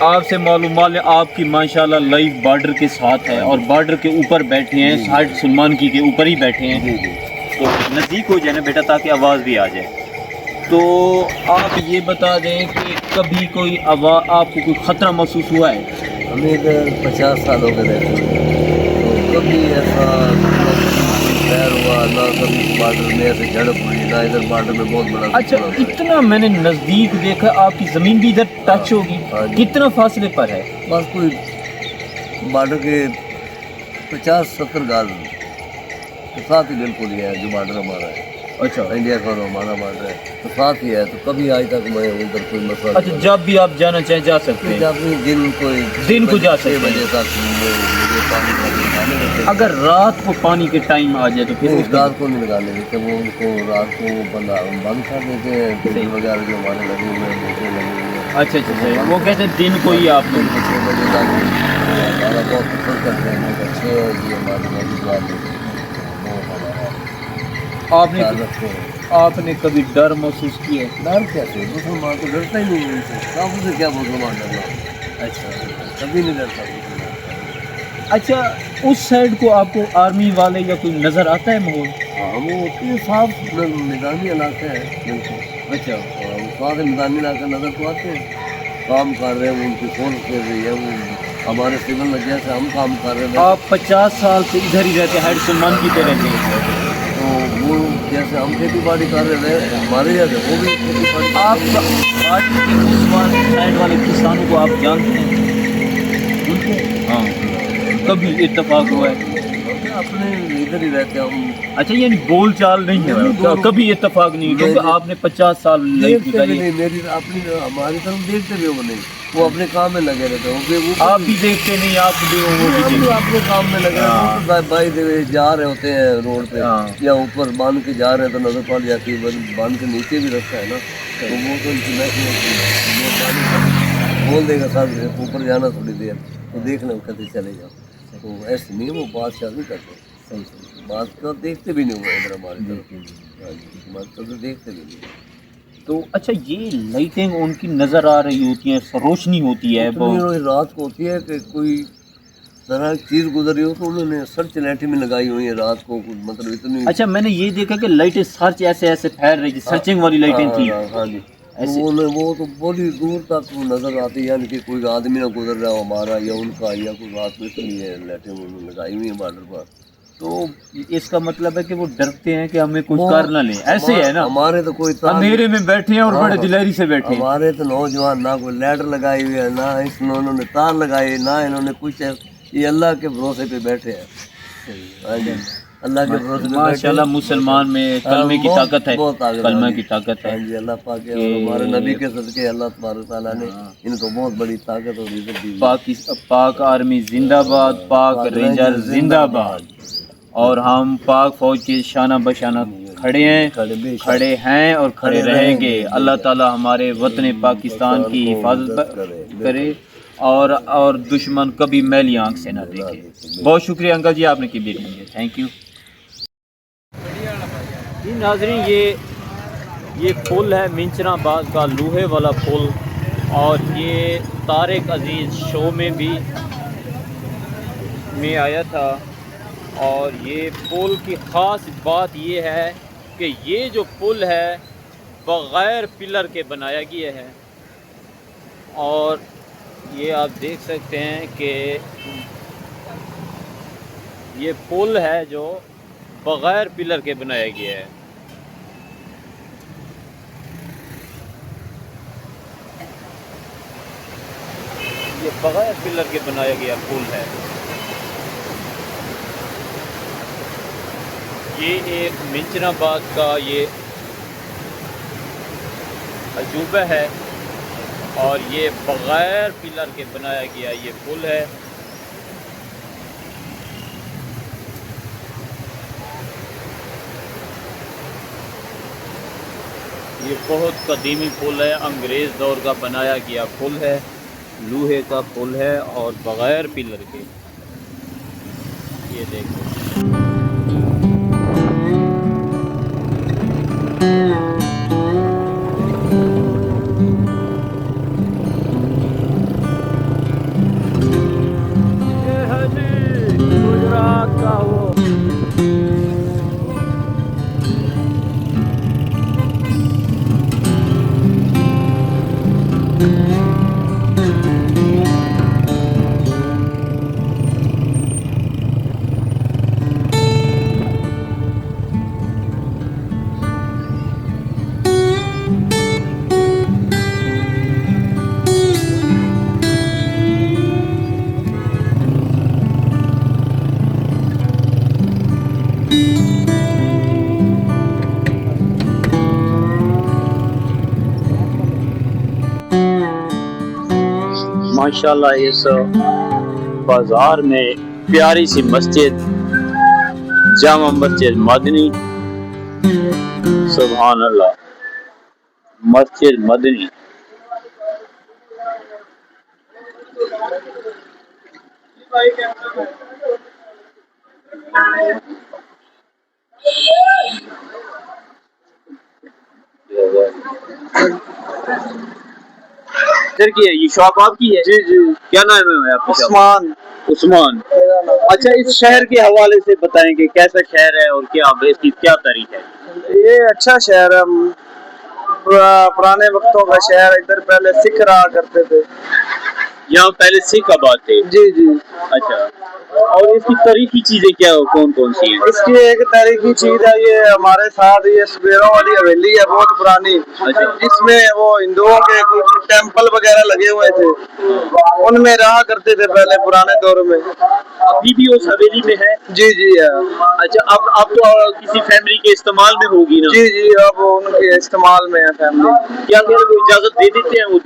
آپ سے معلومات ہے آپ کی ماشاءاللہ لائف بارڈر کے ساتھ ہے اور بارڈر کے اوپر بیٹھے ہیں، سائڈ سلمان کی کے اوپر ہی بیٹھے ہیں، تو نزدیک ہو جائے نا بیٹا تاکہ آواز بھی آ جائے۔ تو آپ یہ بتا دیں کہ کبھی کوئی آپ کو کوئی خطرہ محسوس ہوا ہے؟ ہمیں ادھر 50 سال ہو گئے رہتے ہیں، تو کبھی ایسا نہ کبھی خیر ہوا، نہ کبھی بارڈر میں ایسے جھڑپ ہوئی، نہ ادھر بارڈر میں بہت بڑا اچھا ٹکڑا ہوا ہے۔ اتنا میں نے نزدیک دیکھا، آپ کی زمین بھی ادھر ٹچ ہوگی، ہاں جی، کتنا فاصلے پر ہے؟ بس کوئی بارڈر کے 50-70 گز کے ساتھ ہی بالکل ہی ہے جو بارڈر ہمارا ہے، اچھا انڈیا کا اور ہمارا بارڈر ہے تو ساتھ ہی ہے، تو کبھی آج تک میں ادھر کوئی مسئلہ اچھا، جب بھی آپ جانا چاہیں جا سکتے ہیں؟ جب بھی دن کوئی دن کو جا سکتے 6 ہیں۔ بجے تک مجھے پانی لگانے دیتے ہیں۔ اگر رات کو پانی کے ٹائم آ جائے تو پھر نہیں، اس کے رات کو نہیں لگانے دیتے، وہ ان کو رات کو بند کر دیتے ہیں، فلٹر وغیرہ جو ہمارے لگے ہوئے ہیں، موٹریں لگی ہوئی ہیں۔ اچھا اچھا اچھا، وہ کہتے ہیں دن کو ہی آپ دن کو 6 بجے تک ہمارا بہت پسند کرتے ہیں، بہت اچھے ہے جی، ہمارے موجود والے بہت ہمارا خیال رکھتے ہیں۔ آپ نے کبھی ڈر محسوس کیا ہے؟ ڈر کیسے؟ مسلمان تو ڈرتا ہی نہیں ہے ان سے، کافر سے کیا مسلمان ڈرنا، اچھا کبھی نہیں ڈرتا مسلمان۔ اچھا، اس سائڈ کو آپ کو آرمی والے یا کوئی نظر آتا ہے ماحول؟ ہاں، وہ ہوتی ہے صاف میدانی علاقہ ہے بالکل، اچھا صاف میدانی علاقہ نظر تو آتے ہیں، کام کر رہے ہیں، وہ ان کی فورس کر رہی ہے، وہ ہمارے سول جیسے ہم کام کر رہے ہیں، آپ 50 سال سے ادھر ہی رہتے ہیں، ہیڈ سلمان کی پہ رہتے ہیں؟ تو وہ جیسے ہم کھیتی باڑی کر رہے ہیں ہمارے یہاں وہ بھی کھیتی باڑی آپ پارٹی کے اس سائڈ والے کسانوں کو آپ جانتے ہیں؟ ان کے ہاں، کبھی اتفاق ہوا ہے؟ اپنے ادھر ہی رہتے ہیں ہم، اچھا، یعنی بول چال نہیں ہے، کبھی اتفاق نہیں، کیونکہ آپ نے 50 سال لائف دیکھتے بھی گزاری ہے۔ نہیں، میری اپنی ہماری طرف دیکھتے بھی وہ نہیں، وہ اپنے کام میں لگے رہتے ہیں، وہ آپ بھی دیکھتے نہیں، آپ بھی وہ بھی ہم دیکھتے۔ اپنے کام میں لگے رہتے ہیں، بھائی جا رہے ہوتے ہیں روڈ پہ ہاں یا اوپر باندھ کے جا رہے ہیں تو نظر پڑ جاتی ہے، باندھ کے نیچے بھی رستہ ہے نا، تو وہ تو ان کی بول دے گا سب اوپر جانا تھوڑی دیر تو دیکھ لیں کدھر چلے جاؤ، تو ایسے نہیں وہ بات شاید نہیں کرتے، صحیح بات کا دیکھتے بھی نہیں ہوئے ادھر ہماری طرف، بالکل۔ ہاں جی، بات تو دیکھتے بھی نہیں۔ تو اچھا، یہ لائٹیں ان کی نظر آ رہی ہوتی ہیں، روشنی ہوتی ہے اتنی رات کو ہوتی ہے کہ کوئی ذرا چیز گزری ہو تو انہوں نے سرچ لائٹیں میں لگائی ہوئی ہیں رات کو، مطلب اتنی۔ اچھا، میں نے یہ دیکھا کہ لائٹیں سرچ ایسے ایسے پھیل رہی تھی، سرچنگ والی لائٹیں تھیں ہاں جی، ایسے۔ وہ تو بڑی دور تک وہ نظر آتی ہے، یعنی کہ کوئی آدمی نہ گزر رہا ہو ہمارا یا ان کا، یا کوئی رات کو اتنی ہے لائٹیں انہوں نے لگائی ہوئی ہیں بارڈر پر۔ تو اس کا مطلب ہے کہ وہ ڈرتے ہیں کہ ہمیں کچھ کر نہ لیں، ایسے ہی ہے نا؟ ہمارے تو کوئی اندھیرے میں بیٹھے ہیں اور بڑے دلیری سے بیٹھے ہیں۔ ہمارے تو نوجوان نہ کوئی لائٹر لگائی ہوئی ہے، نہ اس میں انہوں نے تار لگائی، نہ انہوں نے کچھ ہے، یہ اللہ کے بھروسے پہ بیٹھے ہیں، ہاں جی، اللہ کے بھروسے پہ بیٹھے۔ ماشاءاللہ مسلمان میں کلمے کی طاقت ہے، بہت طاقت، کلمہ کی طاقت ہے ہاں جی، اللہ پاک ہے اور ہمارے نبی کے صدقے اللہ تبارک تعالیٰ نے ان کو بہت بڑی طاقت اور عزت دی ہے۔ پاک آرمی زندہ باد، پاک رینجر زندہ باد، اور ہم پاک فوج کے شانہ بشانہ کھڑے ہیں اور کھڑے رہیں گے۔ اللہ تعالی ہمارے وطن پاکستان کی حفاظت کرے اور دشمن کبھی میلی آنکھ سے نہ دیکھے۔ بہت شکریہ انکل جی، آپ نے کی بیٹی مجھے، تھینک یو جی۔ ناظرین، یہ پل ہے منچر آباد کا لوہے والا پل، اور یہ طارق عزیز شو میں بھی آیا تھا، اور یہ پل کی خاص بات یہ ہے کہ یہ جو پل ہے بغیر پلر کے بنایا گیا ہے، اور یہ آپ دیکھ سکتے ہیں کہ یہ پل ہے جو بغیر پلر کے بنایا گیا ہے۔ یہ بغیر پلر کے بنایا گیا پل ہے۔ یہ ایک منچر آباد کا یہ عجوبہ ہے، اور یہ بغیر پلر کے بنایا گیا یہ پل ہے۔ یہ بہت قدیمی پل ہے، انگریز دور کا بنایا گیا پل ہے، لوہے کا پل ہے اور بغیر پلر کے۔ یہ دیکھو، ماشاءاللہ اس بازار میں پیاری سی مسجد، جامع مسجد مدنی، سبحان اللہ، مسجد مدنی. ادھر کی ہے یہ شاپ آپ کی ہے؟ جی جی. کیا نام ہے آپ کا؟ عثمان. عثمان. اچھا اس شہر کے حوالے سے بتائیں کہ کیسا شہر ہے اور کیا اس کی کیا تاریخ ہے؟ یہ اچھا شہر ہے، پرانے وقتوں کا شہر. ادھر پہلے سکھ رہا کرتے تھے. یہاں پہلے سکھ آباد تھے؟ جی جی. اچھا، اور اس کی تاریخی چیزیں کیا کون کون سی ہیں؟ اس کی ایک تاریخی چیز ہے یہ ہمارے ساتھ یہ سبیروں والی حویلی ہے بہت پرانی. جس میں وہ ہندوؤں کے کچھ ٹیمپل وغیرہ لگے ہوئے تھے، ان میں رہا کرتے تھے پہلے پرانے دور میں. ابھی بھی اس حویلی میں ہے؟ جی جی ہے. اچھا اب تو کسی فیملی کے استعمال میں ہوگی نا؟ جی جی اب ان کے استعمال میں ہے فیملی. کیا وہ اجازت دے دیتے ہیں؟ وہ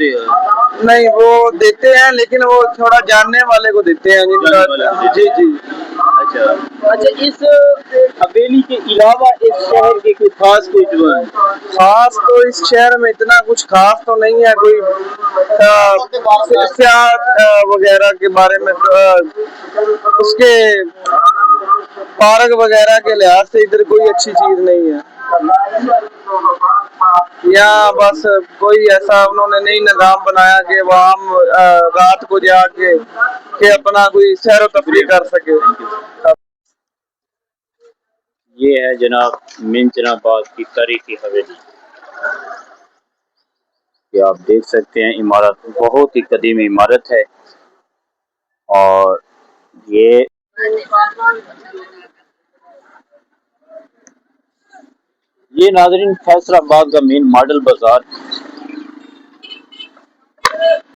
نہیں وہ دیتے ہیں لیکن وہ تھوڑا جاننے والے کو دیتے ہیں. جی جی. اچھا اچھا، اس حویلی کے علاوہ اس شہر کے کوئی خاص کوئی جو ہے؟ خاص تو اس شہر میں اتنا کچھ خاص تو نہیں ہے. کوئی سیاحت وغیرہ کے بارے میں اس کے پارک وغیرہ کے لحاظ سے ادھر کوئی اچھی چیز نہیں ہے. یہاں بس کوئی ایسا انہوں نے نہیں نظام بنایا کہ وہاں ہم رات کو جا کے اپنا کوئی سیر و تفریح کر سکے. یہ ہے جناب منچن آباد کی تاریخی حویلی. یہ آپ دیکھ سکتے ہیں عمارت بہت ہی قدیمی عمارت ہے. اور یہ ناظرین فیصل آباد کا مین ماڈل بازار